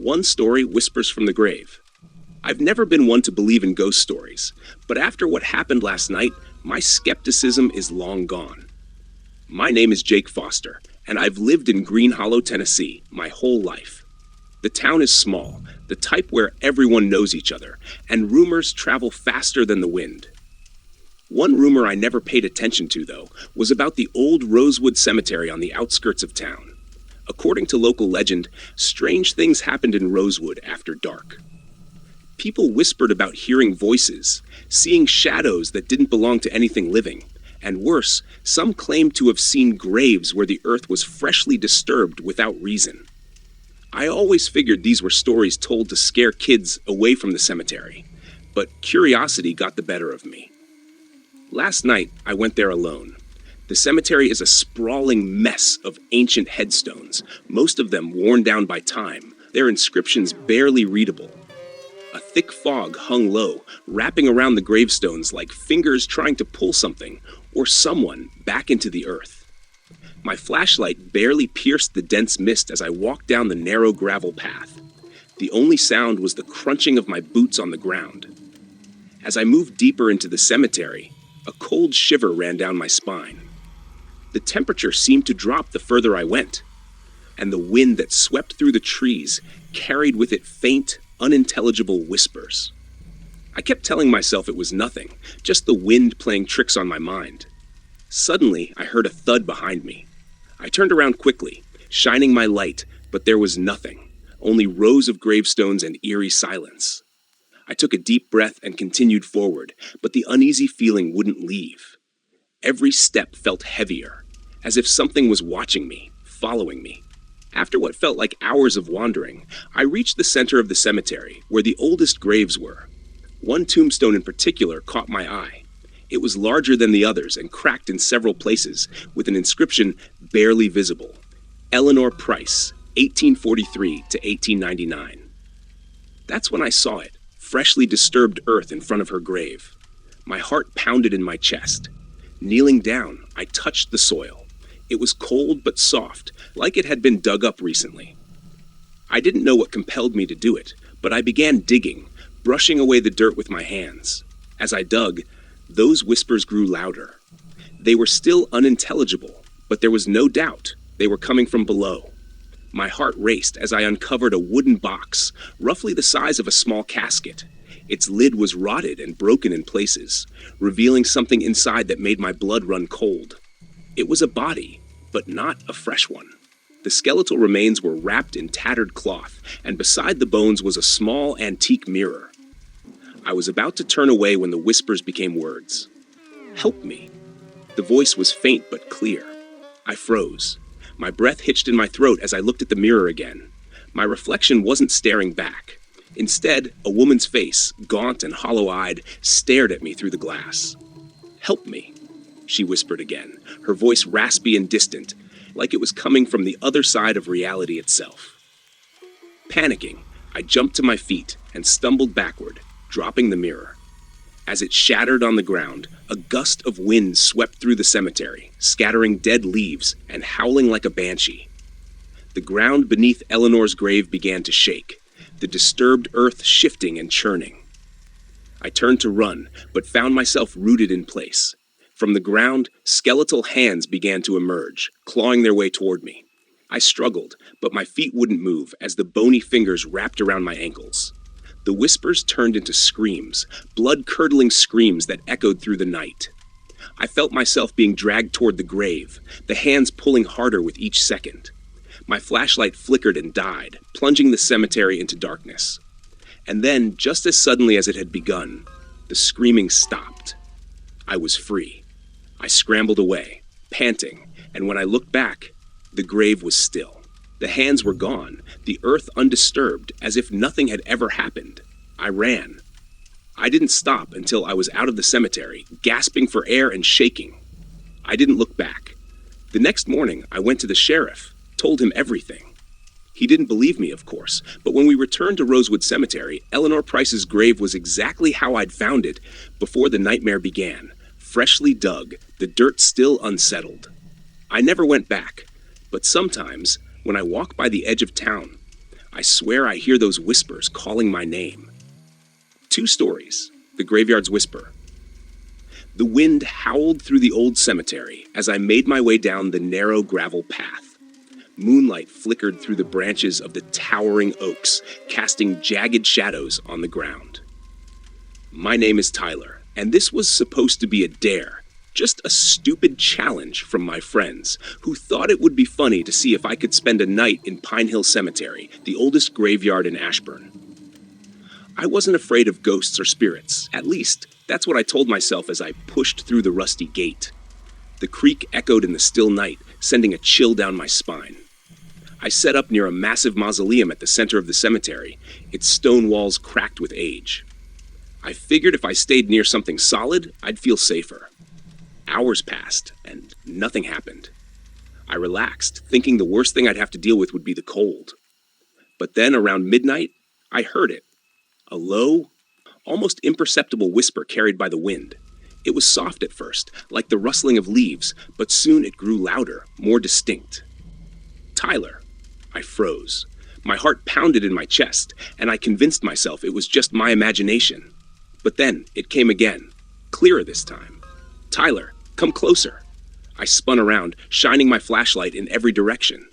one story whispers from the grave. I've never been one to believe in ghost stories, but after what happened last night, my skepticism is long gone. My name is Jake Foster, and I've lived in Green Hollow, Tennessee, my whole life. The town is small, the type where everyone knows each other, and rumors travel faster than the wind. One rumor I never paid attention to, though, was about the old Rosewood Cemetery on the outskirts of town. According to local legend, strange things happened in Rosewood after dark. People whispered about hearing voices, seeing shadows that didn't belong to anything living, and worse, some claimed to have seen graves where the earth was freshly disturbed without reason. I always figured these were stories told to scare kids away from the cemetery, but curiosity got the better of me. Last night, I went there alone. The cemetery is a sprawling mess of ancient headstones, most of them worn down by time, their inscriptions barely readable. A thick fog hung low, wrapping around the gravestones like fingers trying to pull something or someone back into the earth. My flashlight barely pierced the dense mist as I walked down the narrow gravel path. The only sound was the crunching of my boots on the ground. As I moved deeper into the cemetery, a cold shiver ran down my spine. The temperature seemed to drop the further I went, and the wind that swept through the trees carried with it faint, unintelligible whispers. I kept telling myself it was nothing, just the wind playing tricks on my mind. Suddenly, I heard a thud behind me. I turned around quickly, shining my light, but there was nothing, only rows of gravestones and eerie silence. I took a deep breath and continued forward, but the uneasy feeling wouldn't leave. Every step felt heavier, as if something was watching me, following me. After what felt like hours of wandering, I reached the center of the cemetery, where the oldest graves were. One tombstone in particular caught my eye. It was larger than the others and cracked in several places, with an inscription barely visible. Eleanor Price, 1843 to 1899. That's when I saw it, freshly disturbed earth in front of her grave. My heart pounded in my chest. Kneeling down, I touched the soil. It was cold but soft, like it had been dug up recently. I didn't know what compelled me to do it, but I began digging, brushing away the dirt with my hands. As I dug, those whispers grew louder. They were still unintelligible, but there was no doubt they were coming from below. My heart raced as I uncovered a wooden box, roughly the size of a small casket. Its lid was rotted and broken in places, revealing something inside that made my blood run cold. It was a body, but not a fresh one. The skeletal remains were wrapped in tattered cloth, and beside the bones was a small antique mirror. I was about to turn away when the whispers became words. "Help me." The voice was faint but clear. I froze. My breath hitched in my throat as I looked at the mirror again. My reflection wasn't staring back. Instead, a woman's face, gaunt and hollow-eyed, stared at me through the glass. "Help me," she whispered again, her voice raspy and distant, like it was coming from the other side of reality itself. Panicking, I jumped to my feet and stumbled backward, dropping the mirror. As it shattered on the ground, a gust of wind swept through the cemetery, scattering dead leaves and howling like a banshee. The ground beneath Eleanor's grave began to shake, the disturbed earth shifting and churning. I turned to run, but found myself rooted in place. From the ground, skeletal hands began to emerge, clawing their way toward me. I struggled, but my feet wouldn't move as the bony fingers wrapped around my ankles. The whispers turned into screams, blood-curdling screams that echoed through the night. I felt myself being dragged toward the grave, the hands pulling harder with each second. My flashlight flickered and died, plunging the cemetery into darkness. And then, just as suddenly as it had begun, the screaming stopped. I was free. I scrambled away, panting, and when I looked back, the grave was still. The hands were gone, the earth undisturbed, as if nothing had ever happened. I ran. I didn't stop until I was out of the cemetery, gasping for air and shaking. I didn't look back. The next morning, I went to the sheriff, told him everything. He didn't believe me, of course, but when we returned to Rosewood Cemetery, Eleanor Price's grave was exactly how I'd found it before the nightmare began, freshly dug, the dirt still unsettled. I never went back, but sometimes, when I walk by the edge of town, I swear I hear those whispers calling my name. 2 stories. The Graveyard's Whisper. The wind howled through the old cemetery as I made my way down the narrow gravel path. Moonlight flickered through the branches of the towering oaks, casting jagged shadows on the ground. My name is Tyler, and this was supposed to be a dare, just a stupid challenge from my friends, who thought it would be funny to see if I could spend a night in Pine Hill Cemetery, the oldest graveyard in Ashburn. I wasn't afraid of ghosts or spirits, at least that's what I told myself as I pushed through the rusty gate. The creak echoed in the still night, sending a chill down my spine. I set up near a massive mausoleum at the center of the cemetery, its stone walls cracked with age. I figured if I stayed near something solid, I'd feel safer. Hours passed, and nothing happened. I relaxed, thinking the worst thing I'd have to deal with would be the cold. But then, around midnight, I heard it. A low, almost imperceptible whisper carried by the wind. It was soft at first, like the rustling of leaves, but soon it grew louder, more distinct. Tyler. I froze. My heart pounded in my chest, and I convinced myself it was just my imagination. But then, it came again, clearer this time. Tyler, come closer. I spun around, shining my flashlight in every direction.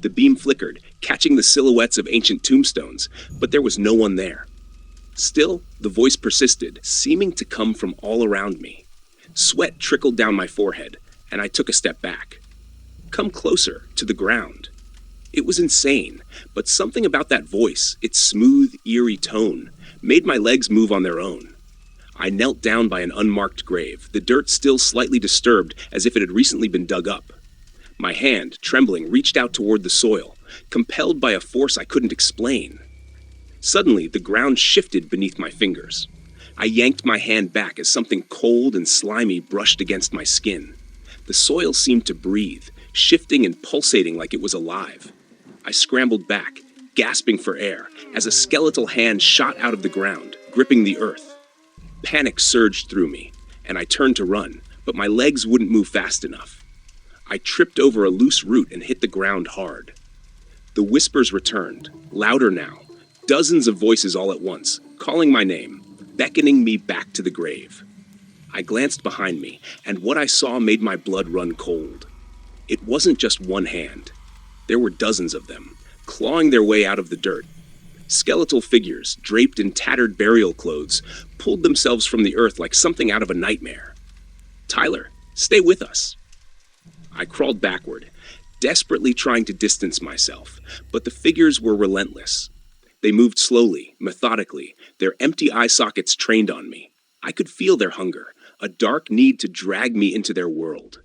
The beam flickered, catching the silhouettes of ancient tombstones, but there was no one there. Still, the voice persisted, seeming to come from all around me. Sweat trickled down my forehead, and I took a step back. Come closer, to the ground. It was insane, but something about that voice, its smooth, eerie tone, made my legs move on their own. I knelt down by an unmarked grave, the dirt still slightly disturbed as if it had recently been dug up. My hand, trembling, reached out toward the soil, compelled by a force I couldn't explain. Suddenly, the ground shifted beneath my fingers. I yanked my hand back as something cold and slimy brushed against my skin. The soil seemed to breathe, shifting and pulsating like it was alive. I scrambled back, gasping for air, as a skeletal hand shot out of the ground, gripping the earth. Panic surged through me, and I turned to run, but my legs wouldn't move fast enough. I tripped over a loose root and hit the ground hard. The whispers returned, louder now, dozens of voices all at once, calling my name, beckoning me back to the grave. I glanced behind me, and what I saw made my blood run cold. It wasn't just one hand. There were dozens of them, clawing their way out of the dirt. Skeletal figures, draped in tattered burial clothes, pulled themselves from the earth like something out of a nightmare. Tyler, stay with us. I crawled backward, desperately trying to distance myself, but the figures were relentless. They moved slowly, methodically, their empty eye sockets trained on me. I could feel their hunger, a dark need to drag me into their world.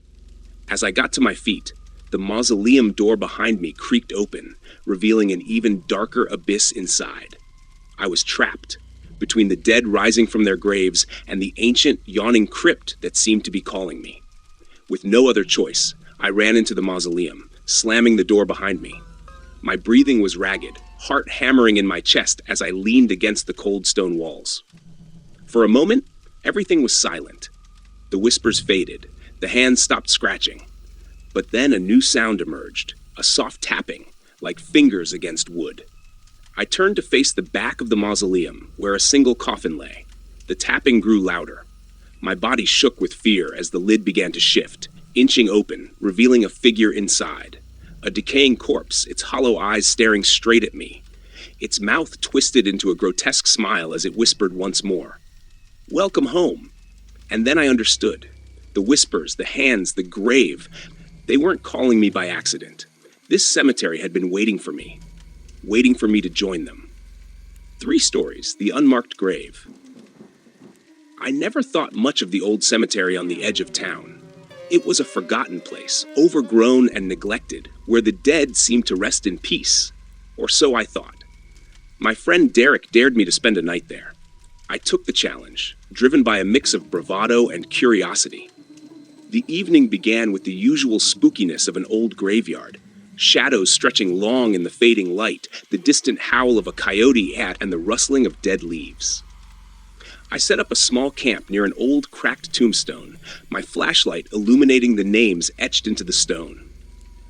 As I got to my feet, the mausoleum door behind me creaked open, revealing an even darker abyss inside. I was trapped, between the dead rising from their graves and the ancient, yawning crypt that seemed to be calling me. With no other choice, I ran into the mausoleum, slamming the door behind me. My breathing was ragged, heart hammering in my chest as I leaned against the cold stone walls. For a moment, everything was silent. The whispers faded, the hands stopped scratching. But then a new sound emerged, a soft tapping, like fingers against wood. I turned to face the back of the mausoleum, where a single coffin lay. The tapping grew louder. My body shook with fear as the lid began to shift, inching open, revealing a figure inside. A decaying corpse, its hollow eyes staring straight at me. Its mouth twisted into a grotesque smile as it whispered once more, "Welcome home." And then I understood. The whispers, the hands, the grave, they weren't calling me by accident. This cemetery had been waiting for me to join them. 3 stories, the unmarked grave. I never thought much of the old cemetery on the edge of town. It was a forgotten place, overgrown and neglected, where the dead seemed to rest in peace. Or so I thought. My friend Derek dared me to spend a night there. I took the challenge, driven by a mix of bravado and curiosity. The evening began with the usual spookiness of an old graveyard, shadows stretching long in the fading light, the distant howl of a coyote and the rustling of dead leaves. I set up a small camp near an old cracked tombstone, my flashlight illuminating the names etched into the stone.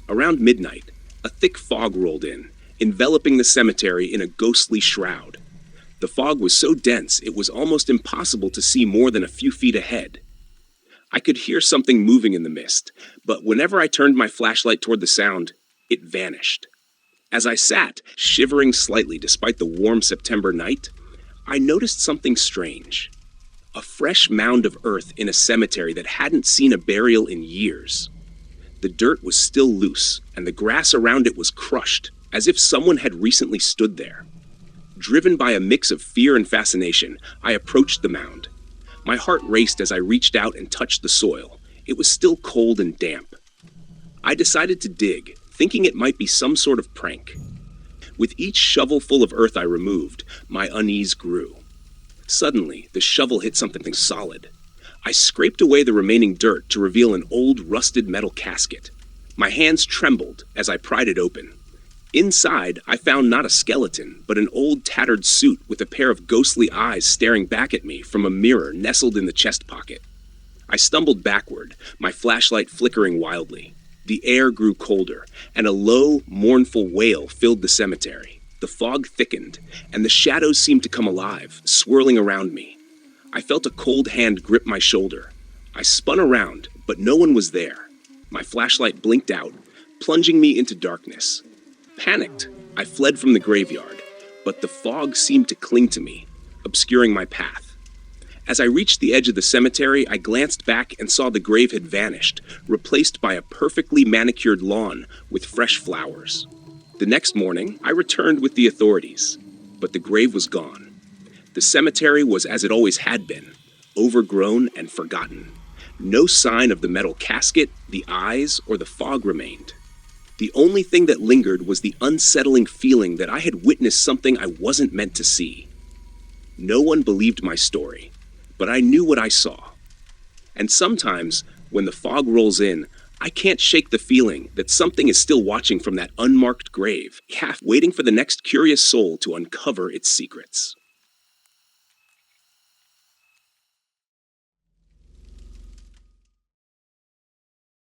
Around midnight, a thick fog rolled in, enveloping the cemetery in a ghostly shroud. The fog was so dense it was almost impossible to see more than a few feet ahead. I could hear something moving in the mist, but whenever I turned my flashlight toward the sound, it vanished. As I sat, shivering slightly despite the warm September night, I noticed something strange. A fresh mound of earth in a cemetery that hadn't seen a burial in years. The dirt was still loose, and the grass around it was crushed, as if someone had recently stood there. Driven by a mix of fear and fascination, I approached the mound. My heart raced as I reached out and touched the soil. It was still cold and damp. I decided to dig, thinking it might be some sort of prank. With each shovelful of earth I removed, my unease grew. Suddenly, the shovel hit something solid. I scraped away the remaining dirt to reveal an old, rusted metal casket. My hands trembled as I pried it open. Inside, I found not a skeleton, but an old, tattered suit with a pair of ghostly eyes staring back at me from a mirror nestled in the chest pocket. I stumbled backward, my flashlight flickering wildly. The air grew colder, and a low, mournful wail filled the cemetery. The fog thickened, and the shadows seemed to come alive, swirling around me. I felt a cold hand grip my shoulder. I spun around, but no one was there. My flashlight blinked out, plunging me into darkness. Panicked, I fled from the graveyard, but the fog seemed to cling to me, obscuring my path. As I reached the edge of the cemetery, I glanced back and saw the grave had vanished, replaced by a perfectly manicured lawn with fresh flowers. The next morning, I returned with the authorities, but the grave was gone. The cemetery was as it always had been, overgrown and forgotten. No sign of the metal casket, the eyes, or the fog remained. The only thing that lingered was the unsettling feeling that I had witnessed something I wasn't meant to see. No one believed my story, but I knew what I saw. And sometimes, when the fog rolls in, I can't shake the feeling that something is still watching from that unmarked grave, half waiting for the next curious soul to uncover its secrets.